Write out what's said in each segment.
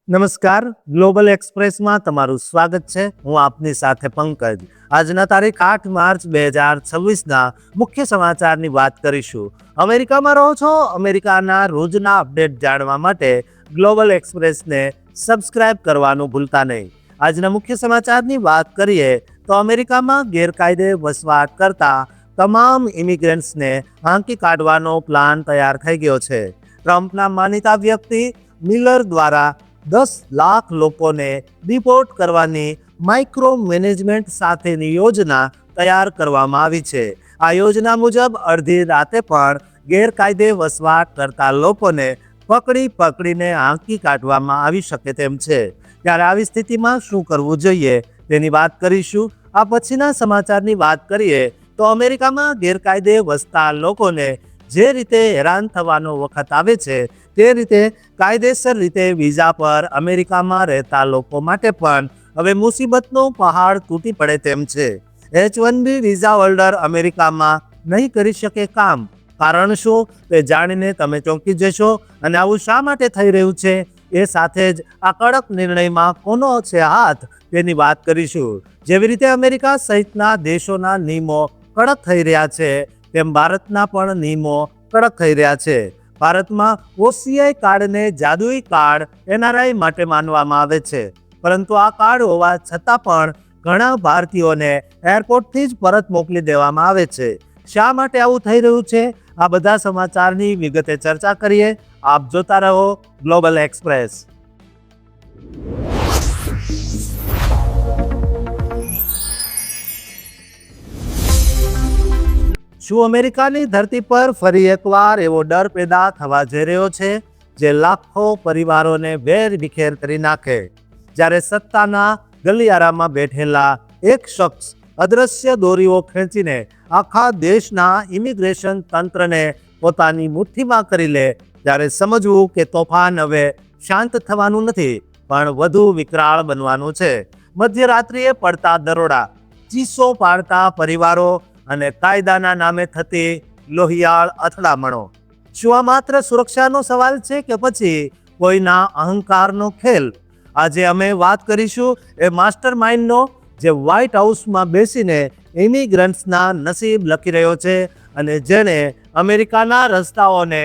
નમસ્કાર. ગ્લોબલ એક્સપ્રેસમાં તમારું સ્વાગત છે. હું આપની સાથે પંકજ. આજના તારીખ 8 માર્ચ 2026ના મુખ્ય સમાચારની વાત કરીશું. અમેરિકામાં રહો છો? અમેરિકાના રોજના અપડેટ જાણવા માટે ગ્લોબલ એક્સપ્રેસને સબસ્ક્રાઇબ કરવાનું ભૂલતા નહીં. આજના મુખ્ય સમાચારની વાત કરીએ તો અમેરિકામાં ગેરકાયદે વસવાટ કરતા તમામ ઇમિગ્રન્ટ્સને આંકી કાઢવાનો પ્લાન તૈયાર થઈ ગયો છે. ટ્રમ્પના માનીતા વ્યક્તિ મિલર દ્વારા 10 લાખ લોકોને ડિપોર્ટ કરવાની માઇક્રો મેનેજમેન્ટ સાથેની યોજના તૈયાર કરવામાં આવી છે. આ યોજના મુજબ અડધી રાતે પણ ગેરકાયદે વસવાટ કરતા લોકોને પકડીને આંકી કાઢવામાં આવી શકે તેમ છે. ત્યારે આવી સ્થિતિમાં શું કરવું જોઈએ તેની વાત કરીશું. આ પછીના સમાચારની વાત કરીએ તો અમેરિકામાં ગેરકાયદે વસતા લોકોને જે રીતે હેરાન થવાનો વખત આવે છે તે રીતે કાયદેસર રીતે વિઝા પર અમેરિકામાં રહેતા લોકો માટે પણ હવે મુસીબતનો પહાડ તૂટી પડે તેમ છે. H-1B વિઝા હોલ્ડર અમેરિકામાં નહીં કરી શકે કામ. કારણ શું તે જાણીને તમે ચોંકી જશો. અને આવું શા માટે થઈ રહ્યું છે એ સાથે જ આ કડક નિર્ણયમાં કોનો છે હાથ તેની વાત કરીશું. જેવી રીતે અમેરિકા સહિતના દેશોના નિયમો કડક થઈ રહ્યા છે તેમ ભારતના પણ નિયમો કડક થઈ રહ્યા છે. ભારતમાં OCI કાર્ડને જાદુઈ કાર્ડ NRI માટે માનવામાં આવે છે, પરંતુ આ કાર્ડ હોવા છતાં પણ ઘણા ભારતીયોને એરપોર્ટથી જ પરત મોકલી દેવામાં આવે છે. શા માટે આવું થઈ રહ્યું છે? આ બધા સમાચારની વિગતે ચર્ચા કરીએ. આપ જોતા રહો ગ્લોબલ એક્સપ્રેસ. શું અમેરિકાની ધરતી પર ફરી એકવાર એવો ડર પેદા થવા જઈ રહ્યો છે જે લાખો પરિવારોને વેર વિખેર કરી નાખે? જ્યારે સત્તાના ગલિયારામાં બેઠેલા એક શખ્સ અદ્રશ્ય દોરીઓ ખેંચીને આખા દેશના ઇમિગ્રેશન તંત્રને પોતાની મુઠ્ઠીમાં કરી લે, ત્યારે સમજવું કે તોફાન હવે શાંત થવાનું નથી પણ વધુ વિકરાળ બનવાનું છે. મધ્યરાત્રિએ પડતા દરોડા, ચીસો પાડતા પરિવારો અને કાયદાના નામે થતી લોહિયાળ અથડામણો. શું આ માત્ર સુરક્ષાનો સવાલ છે કે પછી કોઈના અહંકારનો ખેલ? આજે અમે વાત કરીશું એ માસ્ટર માઇન્ડનો જે વ્હાઇટ હાઉસમાં બેસીને ઇમિગ્રન્ટ્સના નસીબ લખી રહ્યો છે અને જેણે અમેરિકાના રસ્તાઓને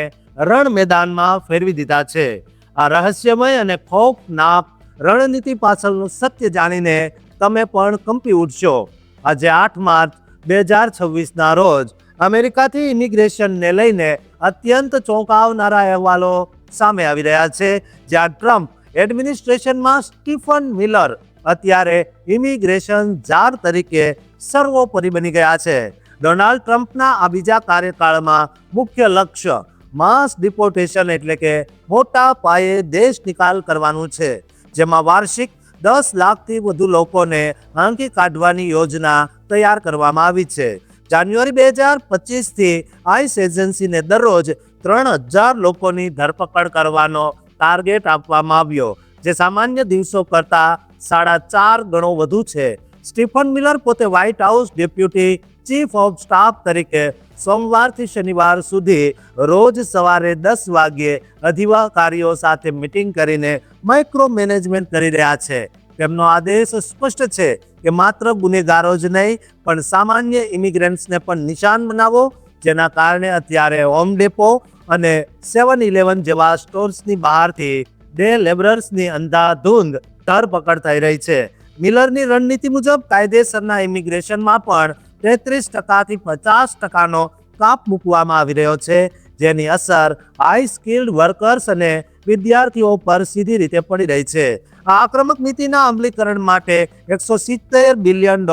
રણ મેદાનમાં ફેરવી દીધા છે. આ રહસ્યમય અને ખૌફનાક રણનીતિ પાછળનું સત્ય જાણીને તમે પણ કંપી ઉઠશો. આજે 8 માર્ચ 2026ના રોજ અમેરિકાથી ઇમિગ્રેશનને લઈને અત્યંત ચોંકાવનારા અહેવાલો સામે આવી રહ્યા છે. જ્યાં ટ્રમ્પ એડમિનિસ્ટ્રેશનમાં સ્ટીફન મિલર અત્યારે ઇમિગ્રેશન જાર તરીકે સર્વોપરી બની ગયા છે. ડોનાલ્ડ ટ્રમ્પના આ બીજા કાર્યકાળમાં મુખ્ય લક્ષ્ય માસ ડિપોર્ટેશન એટલે કે મોટા પાયે દેશ નિકાલ કરવાનું છે, જેમાં વાર્ષિક 10 લાખથી વધુ લોકોને આંકી કાઢવાની યોજના તૈયાર કરવામાં આવી છે. જાન્યુઆરી 2025થી આઈસ એજન્સીને દરરોજ 3000 લોકોની ધરપકડ કરવાનો ટાર્ગેટ આપવામાં આવ્યો, જે સામાન્ય દિવસો કરતાં 4.5 ગણો વધુ છે. સ્ટીફન મિલર પોતે white house deputy chief of staff તરીકે સોમવારથી શનિવાર સુધી રોજ સવારે 10 વાગ્યે અધિકારીઓ સાથે મીટિંગ કરીને માઇક્રો મેનેજમેન્ટ કરી રહ્યા છે. તેમનો આદેશ સ્પષ્ટ છે કે માત્ર ગુનેગારો જ નહીં પણ સામાન્ય ઇમિગ્રન્ટ્સને પણ નિશાન બનાવો, જેના કારણે અત્યારે હોમ ડેપો અને 7-Eleven જેવા સ્ટોર્સની બહારથી ડે લેબરર્સની અંધાધૂંધ ધરપકડ થઈ રહી છે. મિલરની રણનીતિ મુજબ કાયદેસરના ઇમિગ્રેશનમાં પણ 33%થી 50%નો કાપ મૂકવામાં આવી રહ્યો છે, જેની અસર હાઈ સ્કિલ્ડ વર્કર્સ અને વિદ્યાર્થીઓ પર સીધી રીતે પડી રહી છે. આ આક્રમક નીતિના અમલીકરણ માટે $170 બિલિયન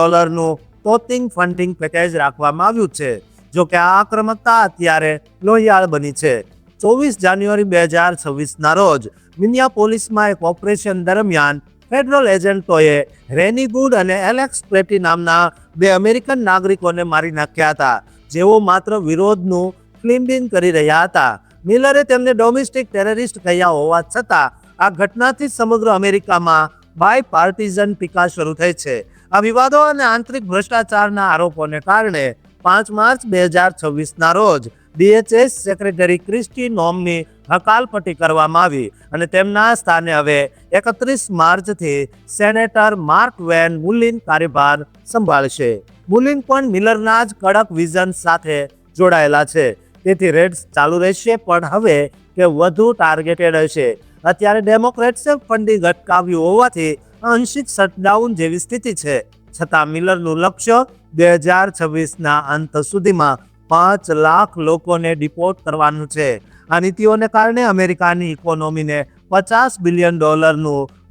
તોતિંગ ફંડિંગ પેકેજ રાખવામાં આવ્યું છે. જો કે આ આક્રમકતા અત્યારે લોહિયાળ બની છે. 24 જાન્યુઆરી 2026ના રોજ મિનિયાપોલિસમાં એક ઓપરેશન દરમિયાન ફેડરલ એજન્ટોએ રેની ગુડ અને એલેક્સ પ્રેટી નામના 2 અમેરિકન નાગરિકોને મારી નાખ્યા હતા, જેઓ માત્ર વિરોધનું ફિલ્મિંગ કરી રહ્યા હતા. મિલરે તેમને ડોમેસ્ટિક ટેરરિસ્ટ કહ્યા હોવા છતાં આ ઘટનાથી સમગ્ર અમેરિકામાં બાય પાર્ટીઝન ટીકા શરૂ થઈ છે. આ વિવાદો અને આંતરિક ભ્રષ્ટાચારના આરોપોને કારણે 5 માર્ચ 2026ના રોજ DHS સેક્રેટરી ક્રિસ્ટી નોમની હકાલપટ્ટી કરવામાં આવી અને તેમના સ્થાને હવે 31 માર્ચથી સેનેટર માર્ક વેન મુલિન કાર્યભાર સંભાળશે. મુલિન પણ મિલરના જ કડક વિઝન સાથે જોડાયેલા છે, તેથી રેડ્સ ચાલુ રહેશે, પણ હવે તે વધુ ટાર્ગેટેડ હશે. અત્યારે ડેમોક્રેટ્સે ફંડિંગ અટકાવ્યું હોવાથી આંશિક શટડાઉન જેવી સ્થિતિ છે, છતાં મિલરનું લક્ષ્ય 2026ના અંત સુધીમાં 5 લાખ લોકોને ડિપોર્ટ કરવાનું છે. આ નીતિઓને કારણે અમેરિકાની ઇકોનોમીને $50 બિલિયન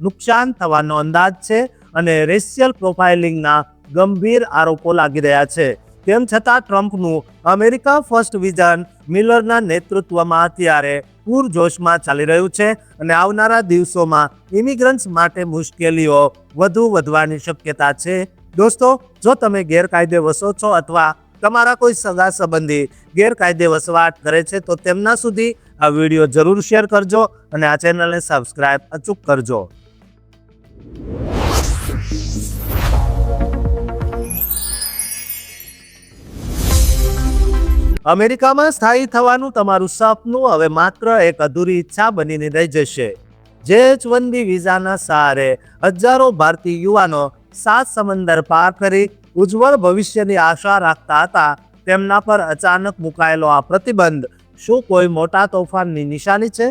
નુકસાન થવાનો અંદાજ છે અને રેશિયલ પ્રોફાઇલિંગના ગંભીર આરોપો લાગી રહ્યા છે. તેમ છતાં ટ્રમ્પનું અમેરિકા ફર્સ્ટ વિઝન મિલરના નેતૃત્વમાં અત્યારે પૂરજોશમાં ચાલી રહ્યું છે અને આવનારા દિવસોમાં ઇમિગ્રન્ટ્સ માટે મુશ્કેલીઓ વધુ વધવાની શક્યતા છે. દોસ્તો, જો તમે ગેરકાયદે વસો છો અથવા તમારા કોઈ સગા સંબંધી ગેરકાયદે વસવાટ કરે છે તો તેમના સુધી આ વિડીયો જરૂર શેર કરજો અને આ ચેનલને સબસ્ક્રાઇબ અચૂક કરજો. અમેરિકામાં સ્થાયી થવાનું તમારું સપનું હવે માત્ર એક અધૂરી ઈચ્છા બનીને રહી જશે. H-1B વિઝાના સહારે હજારો ભારતીય યુવાનો 7 સમંદર પાર કરી ઉજ્જવળ ભવિષ્યની આશા રાખતા હતા. તેમના પર અચાનક મુકાયેલો આ પ્રતિબંધ શું કોઈ મોટા તોફાનની નિશાની છે?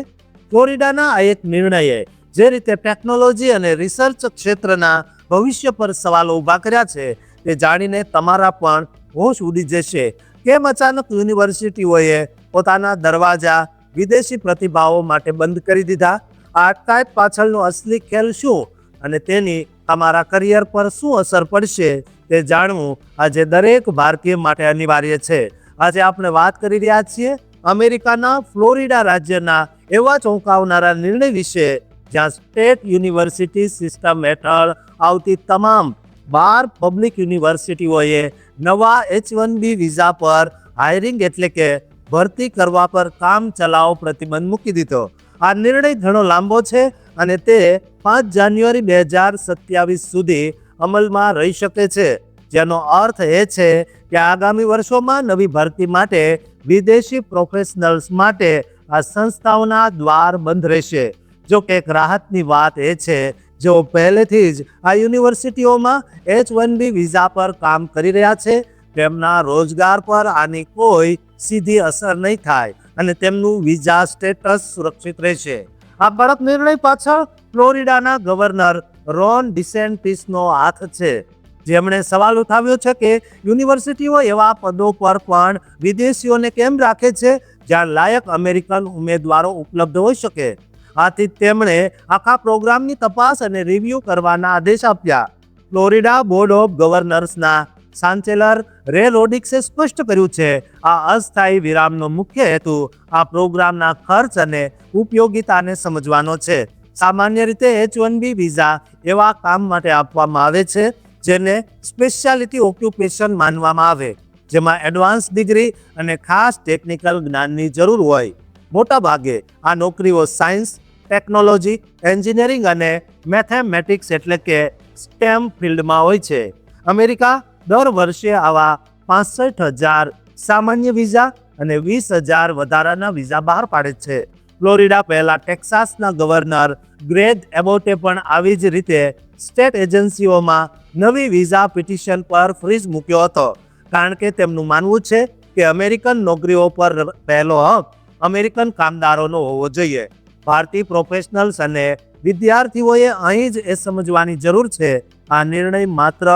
ફ્લોરિડાના આ એક નિર્ણયે જે રીતે ટેકનોલોજી અને રિસર્ચ ક્ષેત્રના ભવિષ્ય પર સવાલો ઊભા કર્યા છે, તે જાણીને તમારા પણ હોશ ઉડી જશે. કેમ અચાનક યુનિવર્સિટીઓએ પોતાના દરવાજા વિદેશી પ્રતિભાઓ માટે બંધ કરી દીધા? આ અટકાયત પાછળનો અસલી ખેલ શું અને તેની તમારા કરિયર પર શું અસર પડશે તે જાણવું આજે દરેક ભારતીય માટે અનિવાર્ય છે. આજે આપણે વાત કરી રહ્યા છીએ અમેરિકાના ફ્લોરિડા રાજ્યના એવા ચોંકાવનારા નિર્ણય વિશે, જ્યાં સ્ટેટ યુનિવર્સિટી સિસ્ટમ હેઠળ આવતી તમામ 12 પબ્લિક યુનિવર્સિટીઓએ નવા H-1B વિઝા પર હાયરિંગ એટલે કે ભરતી કરવા પર કામ ચલાવો પ્રતિબંધ મૂકી દીધો. આ નિર્ણય ઘણો લાંબો છે અને તે 5 જાન્યુઆરી 2027 સુધી અમલમાં રહી શકે છે, જેનો અર્થ એ છે કે આગામી વર્ષોમાં નવી ભરતી માટે વિદેશી પ્રોફેશનલ્સ માટે આ સંસ્થાઓના દ્વાર બંધ રહેશે. જો કે એક રાહતની વાત એ છે, જેઓ પહેલેથી જ આ યુનિવર્સિટીઓમાં H-1B વિઝા પર કામ કરી રહ્યા છે, તેમના રોજગાર પર આની કોઈ સીધી અસર નહીં થાય અને તેમનું વિઝા સ્ટેટસ સુરક્ષિત રહેશે. આ કડક નિર્ણય પાછળ ફ્લોરિડાના ગવર્નર રોન ડિસેન્ટિસનો હાથ છે, જેમણે સવાલ ઉઠાવ્યો છે કે યુનિવર્સિટીઓ એવા પદો પર પણ વિદેશીઓને કેમ રાખે છે જ્યાં લાયક અમેરિકન ઉમેદવારો ઉપલબ્ધ હોઈ શકે. આથી તેમણે આખા પ્રોગ્રામની તપાસ અને રિવ્યૂ કરવાના આદેશ આપ્યા. ફ્લોરિડા બોર્ડ ઓફ ગવર્નર્સના ચાન્સેલર રે રોડિક્સે સ્પષ્ટ કર્યું છે, આ અસ્થાયી વિરામનો મુખ્ય હેતુ આ પ્રોગ્રામના ખર્ચ અને ઉપયોગિતાને સમજવાનો છે. સામાન્ય રીતે H-1B વિઝા એવા કામ માટે આપવામાં આવે છે જેને સ્પેશિયાલિટી ઓક્યુપેશન માનવામાં આવે, જેમાં એડવાન્સ ડિગ્રી અને ખાસ ટેકનિકલ જ્ઞાનની જરૂર હોય. મોટા ભાગે આ નોકરીઓ સાયન્સ, ટેકનોલોજી, એન્જિનિયરિંગ અને મેથેમેટિક્સ એટલે કે STEM ફિલ્ડમાં હોય છે. અમેરિકા દર વર્ષે આવા 65,000 સામાન્ય વિઝા અને 20,000 વધારાના વિઝા બહાર પાડે છે. ફ્લોરિડા પહેલા ટેક્સાસના ગવર્નર ગ્રેગ એબોટે પણ આવી જ રીતે સ્ટેટ એજન્સીઓમાં નવી વિઝા પિટિશન પર ફ્રીઝ મૂક્યો હતો, કારણ કે તેમનું માનવું છે કે અમેરિકન નોકરીઓ પર પહેલો હક અમેરિકન કામદારોનો હોવો જોઈએ. ભારતીય પ્રોફેશનલ્સ અને વિદ્યાર્થીઓએ અહીં જ એ સમજવાની જરૂર છે, આ નિર્ણય માત્ર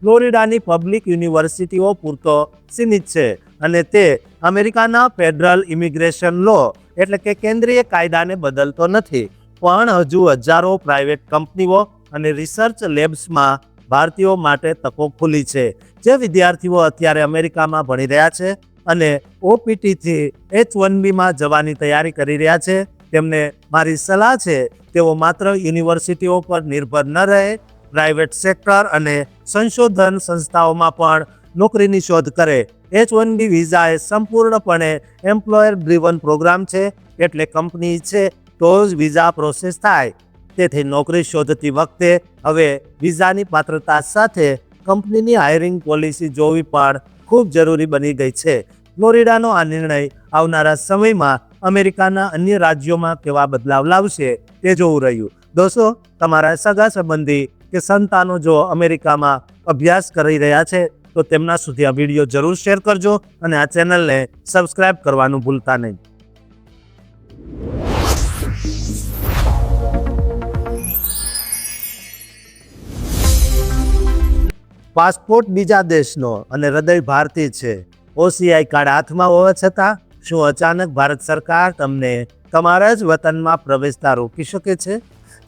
ફ્લોરિડાની પબ્લિક યુનિવર્સિટીઓ પૂરતો સીમિત છે અને તે અમેરિકાના ફેડરલ ઇમિગ્રેશન લો એટલે કે કેન્દ્રીય કાયદાને બદલતો નથી. પણ હજુ હજારો પ્રાઇવેટ કંપનીઓ અને રિસર્ચ લેબ્સમાં ભારતીયો માટે તકો ખુલી છે. જે વિદ્યાર્થીઓ અત્યારે અમેરિકામાં ભણી રહ્યા છે અને OPTથી H-1Bમાં જવાની તૈયારી કરી રહ્યા છે, તેમને મારી સલાહ છે તેઓ માત્ર યુનિવર્સિટીઓ પર નિર્ભર ન રહે, પ્રાઇવેટ સેક્ટર અને સંશોધન સંસ્થાઓમાં પણ નોકરીની શોધ કરે. H-1B વિઝા એ સંપૂર્ણપણે એમ્પ્લોયર ડ્રીવન પ્રોગ્રામ છે, એટલે કંપની છે તો જ વિઝા પ્રોસેસ થાય. તેથી નોકરી શોધતી વખતે હવે વિઝાની પાત્રતા સાથે કંપનીની હાયરિંગ પોલિસી જોવી પણ ખૂબ જરૂરી બની ગઈ છે. ફ્લોરિડાનો આ નિર્ણય આવનારા સમયમાં અમેરિકાના અન્ય રાજ્યોમાં કેવા બદલાવ લાવશે તે જોવું રહ્યું. દોસ્તો, તમારા સગા સંબંધી કે સંતાનો જો અમેરિકામાં અભ્યાસ કરી રહ્યા છે તો તેમના સુધી આ વિડીયો જરૂર શેર કરજો અને આ ચેનલને સબસ્ક્રાઇબ કરવાનું ભૂલતા નહીં. પાસપોર્ટ બીજા દેશનો અને હૃદય ભારતીય છે. OCI કાર્ડ હાથમાં હોવા છતાં શું અચાનક ભારત સરકાર તમને તમારા જ વતનમાં પ્રવેશતા રોકી શકે છે?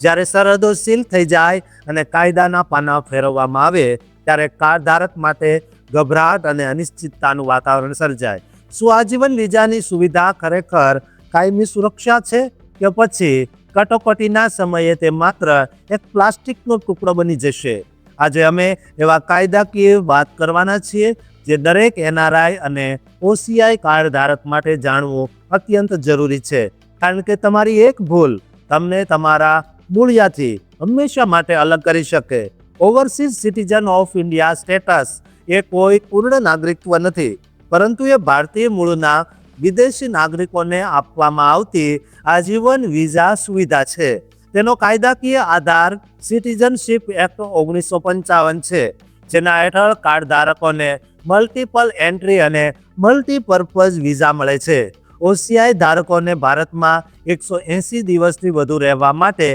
જ્યારે સરહદો સીલ થઈ જાય અને કાયદાના પાના ફેરવવામાં આવે ત્યારે કાર્ડ ધારક માટે ગભરાટ અને અનિશ્ચિતતાનું વાતાવરણ સર્જાય. શું આજીવન વિઝાની સુવિધા ખરેખર કાયમી સુરક્ષા છે કે પછી કટોકટીના સમયે તે માત્ર એક પ્લાસ્ટિકનો ટુકડો બની જશે? આજે અમે એવા કાયદાકીય વાત કરવાના છીએ જે દરેક NRI અને OCI કાર્ડ ધારક માટે જાણવું અત્યંત જરૂરી છે, કારણ કે તમારી એક ભૂલ તમને તમારા મૂળિયાથી હંમેશા માટે અલગ કરી શકે. Overseas citizen of India status એ કોઈ પૂર્ણ નાગરિકત્વ નથી, પરંતુ એ ભારતીય મૂળના વિદેશી નાગરિકોને આપવામાં આવતી આજીવન વિઝા સુવિધા છે. તેનો કાયદાકીય આધાર સિટીઝનશીપ એક્ટ 1955 છે, જેના હેઠળ કાર્ડ ધારકોને મલ્ટિપલ એન્ટ્રી અને મલ્ટીપર્પઝ વિઝા મળે છે. OCI ધારકોને ભારતમાં 180 દિવસથી વધુ રહેવા માટે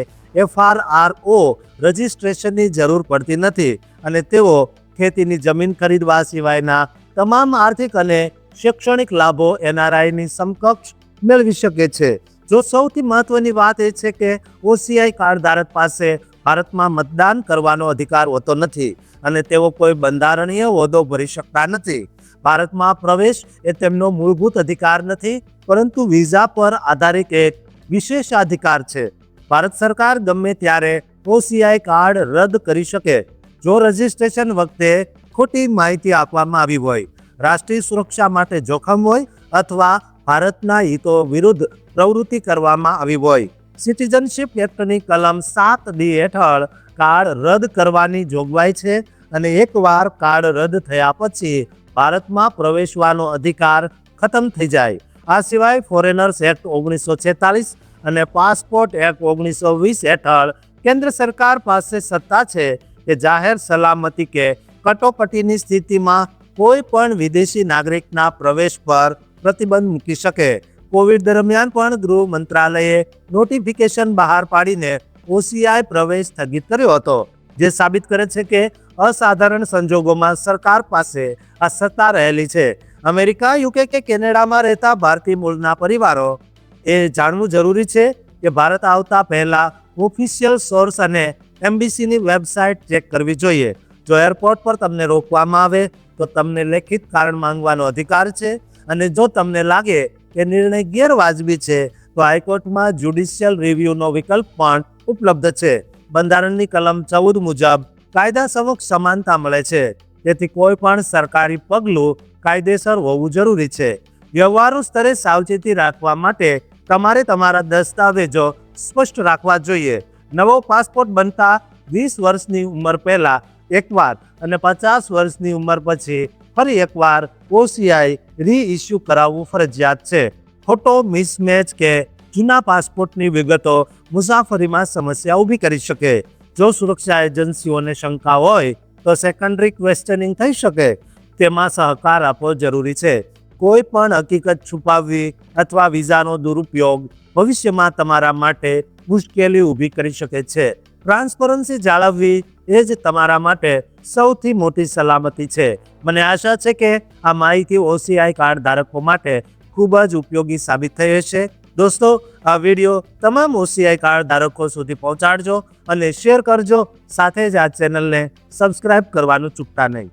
FRRO રજિસ્ટ્રેશનની જરૂર પડતી નથી અને તેઓ ખેતીની જમીન ખરીદવા સિવાયના તમામ આર્થિક અને શૈક્ષણિક લાભો NRIની સમકક્ષ મેળવી શકે છે. જો સૌથી મહત્વની વાત એ છે કે OCI કાર્ડ ધારક પાસે ભારતમાં મતદાન કરવાનો અધિકાર હોતો નથી અને તેઓ કોઈ બંધારણીય હોદ્દો ભરી શકતા નથી. ભારતમાં પ્રવેશ એ તેમનો મૂળભૂત અધિકાર નથી, પરંતુ વિઝા પર આધારિત એક વિશેષાધિકાર છે. ભારત સરકાર ગમે ત્યારે OCI કાર્ડ રદ કરી શકે જો રજિસ્ટ્રેશન વખતે ખોટી માહિતી આપવામાં આવી હોય, રાષ્ટ્રીય સુરક્ષા માટે જોખમ હોય અથવા ભારતના હિતો વિરુદ્ધ પ્રવૃત્તિ કરવામાં આવી હોય. સિટીઝનશીપ એક્ટની કલમ 7D હેઠળ કાર્ડ રદ કરવાની જોગવાઈ છે અને એકવાર કાર્ડ રદ થયા પછી ભારતમાં પ્રવેશવાનો અધિકાર ખતમ થઈ જાય. આ સિવાય ફોરેનર્સ એક્ટ 1946 અને પાસપોર્ટ એક્ટ 1920 હેઠળ કેન્દ્ર સરકાર પાસે સત્તા છે કે જાહેર સલામતી કે કટોકટીની સ્થિતિમાં કોઈ પણ વિદેશી નાગરિકના પ્રવેશ પર પ્રતિબંધ મૂકી શકે. કોવિડ દરમિયાન પણ ગૃહ મંત્રાલયે નોટિફિકેશન બહાર પાડીને OCI પ્રવેશ સ્થગિત કર્યો હતો, જે સાબિત કરે છે કે અસાધારણ સંજોગોમાં સરકાર પાસે આ સત્તા રહેલી છે. અમેરિકા, UK કે કેનેડામાં રહેતા ભારતીય મૂળના પરિવારો એ જાણવું જરૂરી છે કે ભારત આવતા પહેલા ઓફિશિયલ સોર્સ અને એમ્બેસીની વેબસાઇટ ચેક કરવી જોઈએ. જો એરપોર્ટ પર તમને રોકવામાં આવે તો તમને લેખિત કારણ માંગવાનો અધિકાર છે અને જો તમને લાગે કે નિર્ણય ગેરવાજબી છે તો હાઈકોર્ટમાં જ્યુડિશિયલ રિવ્યુનો વિકલ્પ પણ ઉપલબ્ધ છે. બંધારણની કલમ 14 મુજબ કાયદા સમક્ષ સમાનતા મળે છે, તેથી કોઈ પણ સરકારી પગલું કાયદેસર હોવું જરૂરી છે. વ્યવહારુ સ્તરે સાવચેતી રાખવા માટે તમારે તમારા દસ્તાવેજો સ્પષ્ટ રાખવા જોઈએ. નવો પાસપોર્ટ બનતા 20 વર્ષની ઉંમર પહેલા એકવાર અને 50 વર્ષની ઉંમર પછી ફરી એકવાર OCI રીઇસ્યુ કરાવવું ફરજિયાત છે. ફોટો મિસમેચ કે જૂના પાસપોર્ટની વિગતો મુસાફરીમાં સમસ્યા ઊભી કરી શકે. જો સુરક્ષા એજન્સીઓને શંકા હોય તો સેકન્ડરી ક્વેશ્ચનિંગ થઈ શકે. તેમાં સહકાર આપવો જરૂરી છે. કોઈ પણ હકીકત છુપાવવી અથવા વિઝાનો દુરુપયોગ ભવિષ્યમાં તમારા માટે મુશ્કેલી ઊભી કરી શકે છે. ટ્રાન્સપરન્સી જાળવવી એ જ તમારા માટે સૌથી મોટી સલામતી છે. મને આશા છે કે આ માહિતી OCI કાર્ડ ધારકો માટે ખૂબ જ ઉપયોગી સાબિત થઈ હશે. દોસ્તો, આ વિડીયો તમામ OCI કાર્ડ ધારકો સુધી પહોંચાડજો અને શેર કરજો. સાથે જ આ ચેનલને સબસ્ક્રાઇબ કરવાનું ચૂકતા નહીં.